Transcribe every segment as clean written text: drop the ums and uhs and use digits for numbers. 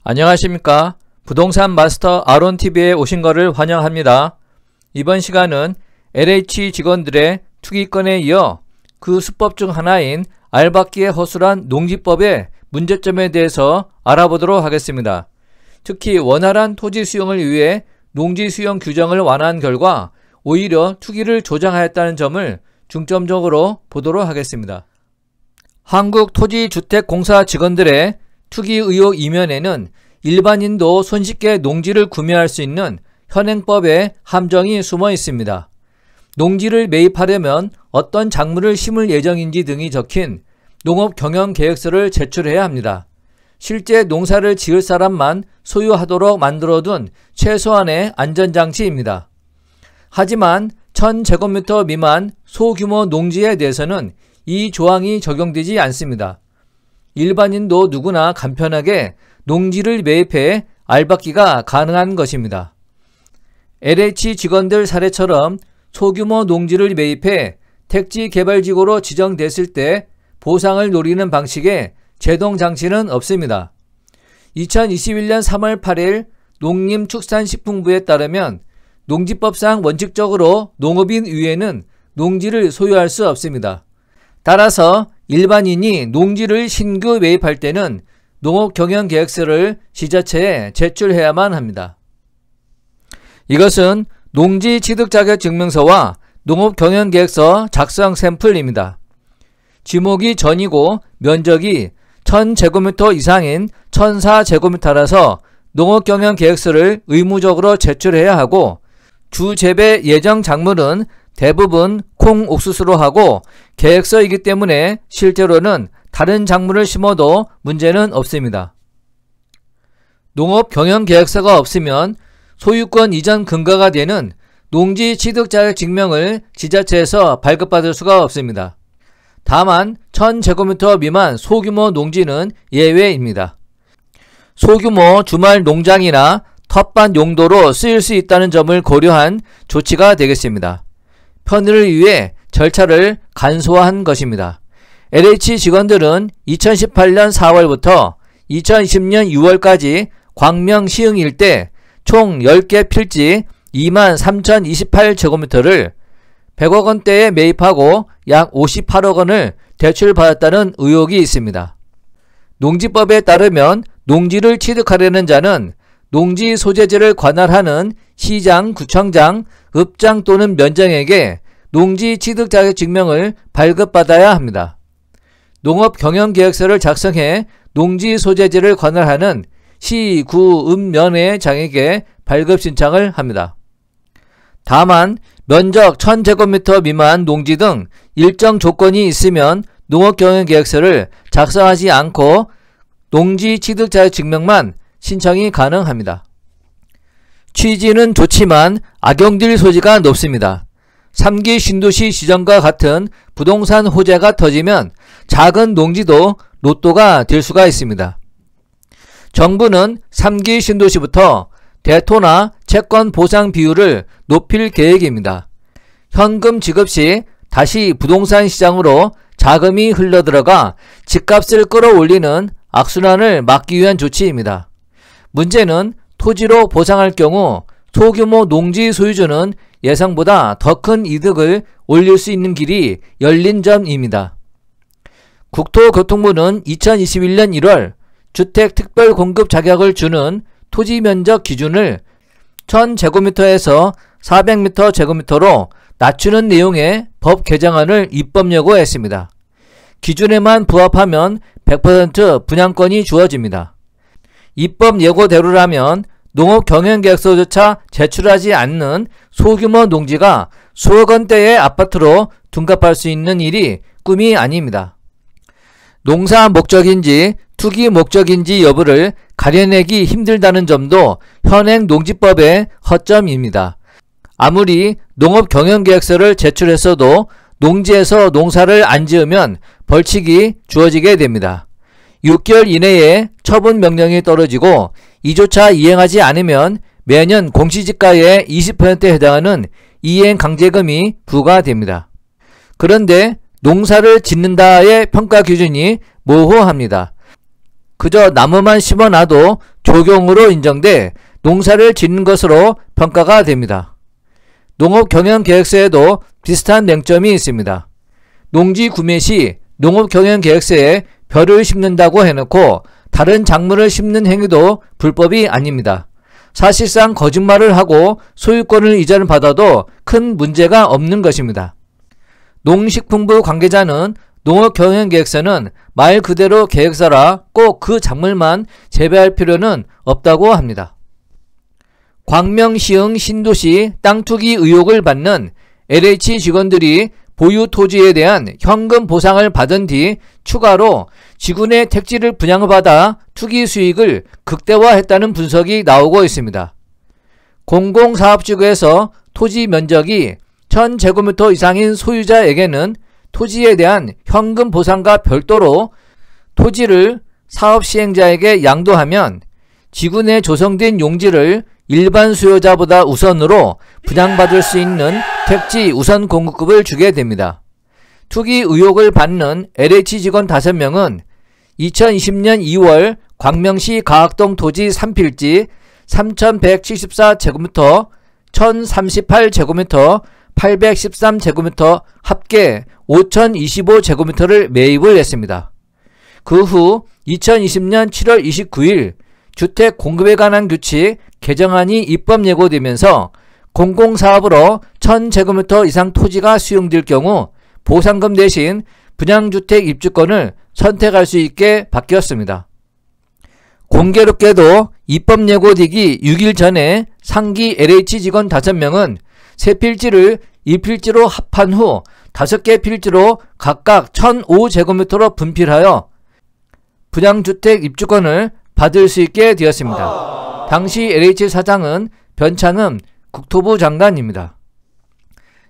안녕하십니까. 부동산 마스터 아론TV에 오신 것을 환영합니다. 이번 시간은 LH 직원들의 투기건에 이어 그 수법 중 하나인 알박기에 허술한 농지법의 문제점에 대해서 알아보도록 하겠습니다. 특히 원활한 토지 수용을 위해 농지 수용 규정을 완화한 결과 오히려 투기를 조장하였다는 점을 중점적으로 보도록 하겠습니다. 한국토지주택공사 직원들의 투기 의혹 이면에는 일반인도 손쉽게 농지를 구매할 수 있는 현행법의 함정이 숨어 있습니다. 농지를 매입하려면 어떤 작물을 심을 예정인지 등이 적힌 농업경영계획서를 제출해야 합니다. 실제 농사를 지을 사람만 소유하도록 만들어둔 최소한의 안전장치입니다. 하지만 1000제곱미터 미만 소규모 농지에 대해서는 이 조항이 적용되지 않습니다. 일반인도 누구나 간편하게 농지를 매입해 알박기가 가능한 것입니다. LH 직원들 사례처럼 소규모 농지를 매입해 택지개발지구로 지정됐을 때 보상을 노리는 방식의 제동장치는 없습니다. 2021년 3월 8일 농림축산식품부에 따르면 농지법상 원칙적으로 농업인 이외에는 농지를 소유할 수 없습니다. 따라서 일반인이 농지를 신규 매입할 때는 농업경영계획서를 지자체에 제출해야만 합니다. 이것은 농지취득자격증명서와 농업경영계획서 작성 샘플입니다. 지목이 전이고 면적이 1000제곱미터 이상인 1004제곱미터라서 농업경영계획서를 의무적으로 제출해야 하고 주재배 예정 작물은 대부분 콩, 옥수수로 하고 계획서이기 때문에 실제로는 다른 작물을 심어도 문제는 없습니다. 농업경영계획서가 없으면 소유권 이전 근거가 되는 농지취득자격증명을 지자체에서 발급받을 수가 없습니다. 다만 1000제곱미터 미만 소규모 농지는 예외입니다. 소규모 주말 농장이나 텃밭 용도로 쓰일 수 있다는 점을 고려한 조치가 되겠습니다. 편의를 위해 절차를 간소화한 것입니다. LH 직원들은 2018년 4월부터 2020년 6월까지 광명 시흥 일대 총 10개 필지 23,028제곱미터를 100억원대에 매입하고 약 58억원을 대출받았다는 의혹이 있습니다. 농지법에 따르면 농지를 취득하려는 자는 농지 소재지를 관할하는 시장, 구청장, 읍장 또는 면장에게 농지 취득 자격증명을 발급받아야 합니다. 농업경영계획서를 작성해 농지 소재지를 관할하는 시, 구, 읍, 면회장에게 발급 신청을 합니다. 다만 면적 1000제곱미터 미만 농지 등 일정 조건이 있으면 농업경영계획서를 작성하지 않고 농지 취득 자격증명만 신청이 가능합니다. 취지는 좋지만 악용될 소지가 높습니다. 3기 신도시 지정과 같은 부동산 호재가 터지면 작은 농지도 로또가 될 수가 있습니다. 정부는 3기 신도시부터 대토나 채권 보상 비율을 높일 계획입니다. 현금 지급 시 다시 부동산 시장으로 자금이 흘러들어가 집값을 끌어올리는 악순환을 막기 위한 조치입니다. 문제는 토지로 보상할 경우 소규모 농지 소유주는 예상보다 더 큰 이득을 올릴 수 있는 길이 열린 점입니다. 국토교통부는 2021년 1월 주택 특별 공급 자격을 주는 토지 면적 기준을 1000제곱미터에서 400m 제곱미터로 낮추는 내용의 법 개정안을 입법 예고했습니다. 기준에만 부합하면 100% 분양권이 주어집니다. 입법 예고대로라면 농업경영계획서조차 제출하지 않는 소규모 농지가 수억 원대의 아파트로 둔갑할 수 있는 일이 꿈이 아닙니다. 농사 목적인지 투기 목적인지 여부를 가려내기 힘들다는 점도 현행 농지법의 허점입니다. 아무리 농업경영계획서를 제출했어도 농지에서 농사를 안 지으면 벌칙이 주어지게 됩니다. 6개월 이내에 처분 명령이 떨어지고 이조차 이행하지 않으면 매년 공시지가의 20%에 해당하는 이행 강제금이 부과됩니다. 그런데 농사를 짓는다의 평가 기준이 모호합니다. 그저 나무만 심어놔도 조경으로 인정돼 농사를 짓는 것으로 평가가 됩니다. 농업경영계획서에도 비슷한 맹점이 있습니다. 농지 구매 시 농업경영계획서에 벼를 심는다고 해놓고 다른 작물을 심는 행위도 불법이 아닙니다. 사실상 거짓말을 하고 소유권을 이전을 받아도 큰 문제가 없는 것입니다. 농식품부 관계자는 농업경영계획서는 말 그대로 계획서라 꼭 그 작물만 재배할 필요는 없다고 합니다. 광명시흥 신도시 땅 투기 의혹을 받는 LH 직원들이 보유 토지에 대한 현금 보상을 받은 뒤 추가로 지구내 택지를 분양을 받아 투기 수익을 극대화했다는 분석이 나오고 있습니다. 공공사업지구에서 토지 면적이 1000제곱미터 이상인 소유자에게는 토지에 대한 현금 보상과 별도로 토지를 사업 시행자에게 양도하면 지구 내 조성된 용지를 일반 수요자보다 우선으로 분양받을 수 있는 택지 우선 공급급을 주게 됩니다. 투기 의혹을 받는 LH 직원 5명은 2020년 2월 광명시 가학동 토지 3필지 3174제곱미터, 1038제곱미터, 813제곱미터 합계 5025제곱미터를 매입을 했습니다. 그 후 2020년 7월 29일 주택 공급에 관한 규칙 개정안이 입법 예고되면서 공공사업으로 1000제곱미터 이상 토지가 수용될 경우 보상금 대신 분양주택 입주권을 선택할 수 있게 바뀌었습니다. 공교롭게도 입법 예고되기 6일 전에 상기 LH 직원 5명은 세 필지를 2필지로 합한 후 5개 필지로 각각 1005제곱미터로 분필하여 분양주택 입주권을 받을 수 있게 되었습니다. 당시 LH 사장은 변창흠 국토부 장관입니다.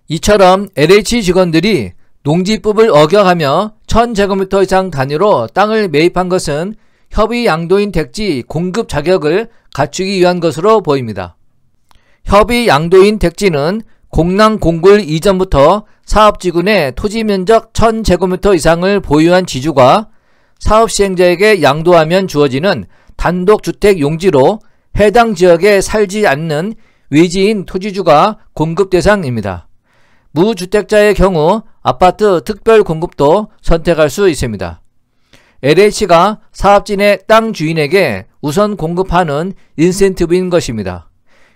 이처럼 LH 직원들이 농지법을 어겨가며 1000제곱미터 이상 단위로 땅을 매입한 것은 협의 양도인 택지 공급 자격을 갖추기 위한 것으로 보입니다. 협의 양도인 택지는 공랑 공굴 이전부터 사업지구 내 토지 면적 1000제곱미터 이상을 보유한 지주가 사업 시행자에게 양도하면 주어지는 단독주택 용지로 해당 지역에 살지 않는 외지인 토지주가 공급 대상입니다. 무주택자의 경우 아파트 특별 공급도 선택할 수 있습니다. LH가 사업진의 땅 주인에게 우선 공급하는 인센티브인 것입니다.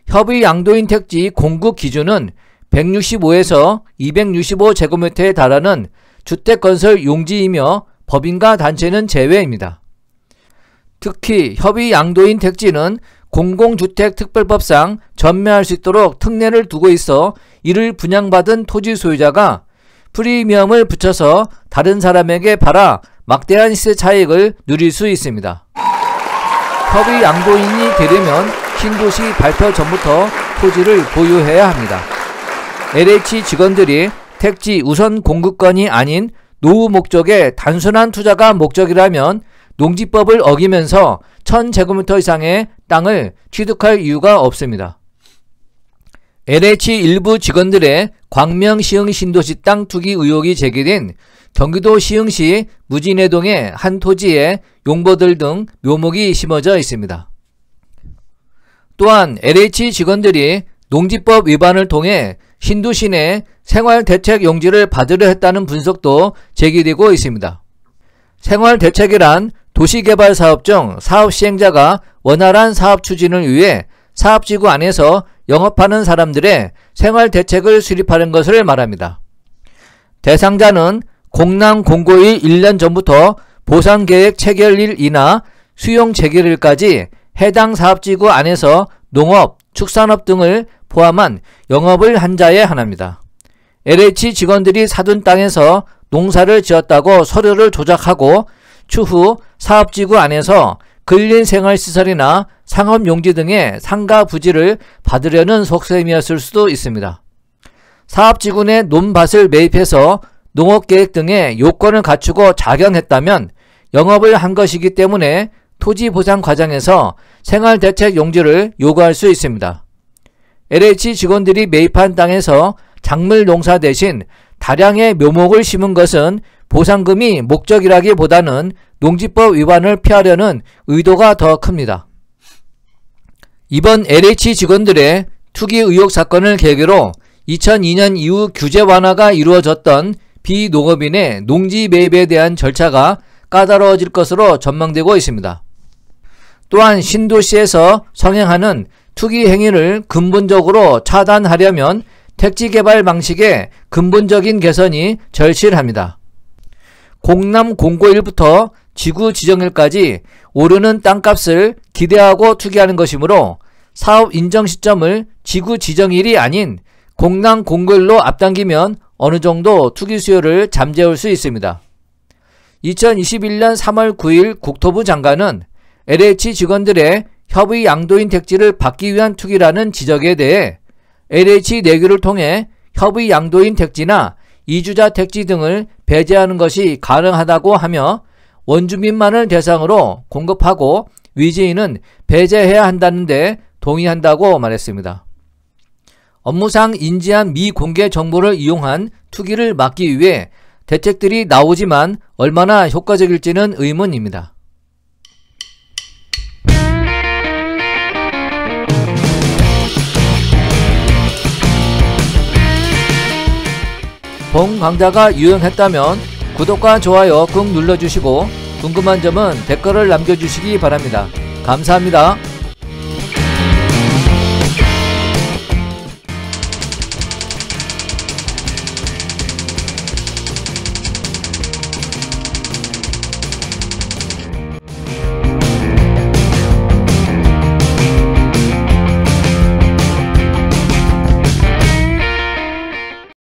협의 양도인 택지 공급 기준은 165에서 265제곱미터에 달하는 주택건설 용지이며 법인과 단체는 제외입니다. 특히 협의 양도인 택지는 공공주택특별법상 전매할 수 있도록 특례를 두고 있어 이를 분양받은 토지 소유자가 프리미엄을 붙여서 다른 사람에게 팔아 막대한 시세 차익을 누릴 수 있습니다. 협의 양도인이 되려면 신도시 발표 전부터 토지를 보유해야 합니다. LH 직원들이 택지 우선 공급권이 아닌 노후 목적의 단순한 투자가 목적이라면 농지법을 어기면서 1000제곱미터 이상의 땅을 취득할 이유가 없습니다. LH 일부 직원들의 광명시흥 신도시 땅 투기 의혹이 제기된 경기도 시흥시 무진해동의 한 토지에 용보들 등 묘목이 심어져 있습니다. 또한 LH 직원들이 농지법 위반을 통해 신도시 내 생활대책 용지를 받으려 했다는 분석도 제기되고 있습니다. 생활대책이란 도시개발사업 중 사업 시행자가 원활한 사업 추진을 위해 사업지구 안에서 영업하는 사람들의 생활대책을 수립하는 것을 말합니다. 대상자는 공랑 공고일 1년 전부터 보상계획 체결일이나 수용 체결일까지 해당 사업지구 안에서 농업, 축산업 등을 포함한 영업을 한 자에 한합니다. LH 직원들이 사둔 땅에서 농사를 지었다고 서류를 조작하고 추후 사업지구 안에서 근린생활시설이나 상업용지 등의 상가 부지를 받으려는 속셈이었을 수도 있습니다. 사업지구 내 논밭을 매입해서 농업계획 등의 요건을 갖추고 작용했다면 영업을 한 것이기 때문에 토지보상 과정에서 생활대책 용지를 요구할 수 있습니다. LH 직원들이 매입한 땅에서 작물 농사 대신 다량의 묘목을 심은 것은 보상금이 목적이라기보다는 농지법 위반을 피하려는 의도가 더 큽니다. 이번 LH 직원들의 투기 의혹 사건을 계기로 2002년 이후 규제 완화가 이루어졌던 비농업인의 농지 매입에 대한 절차가 까다로워질 것으로 전망되고 있습니다. 또한 신도시에서 성행하는 투기 행위를 근본적으로 차단하려면 택지 개발 방식의 근본적인 개선이 절실합니다. 공남 공고일부터 지구 지정일까지 오르는 땅값을 기대하고 투기하는 것이므로 사업 인정 시점을 지구 지정일이 아닌 공남 공고일로 앞당기면 어느 정도 투기 수요를 잠재울 수 있습니다. 2021년 3월 9일 국토부 장관은 LH 직원들의 협의 양도인 택지를 받기 위한 투기라는 지적에 대해 LH 내규를 통해 협의 양도인 택지나 이주자 택지 등을 배제하는 것이 가능하다고 하며 원주민만을 대상으로 공급하고 위지인은 배제해야 한다는 데 동의한다고 말했습니다. 업무상 인지한 미공개 정보를 이용한 투기를 막기 위해 대책들이 나오지만 얼마나 효과적일지는 의문입니다. 본 강좌가 유용했다면 구독과 좋아요 꾹 눌러주시고 궁금한 점은 댓글을 남겨주시기 바랍니다. 감사합니다.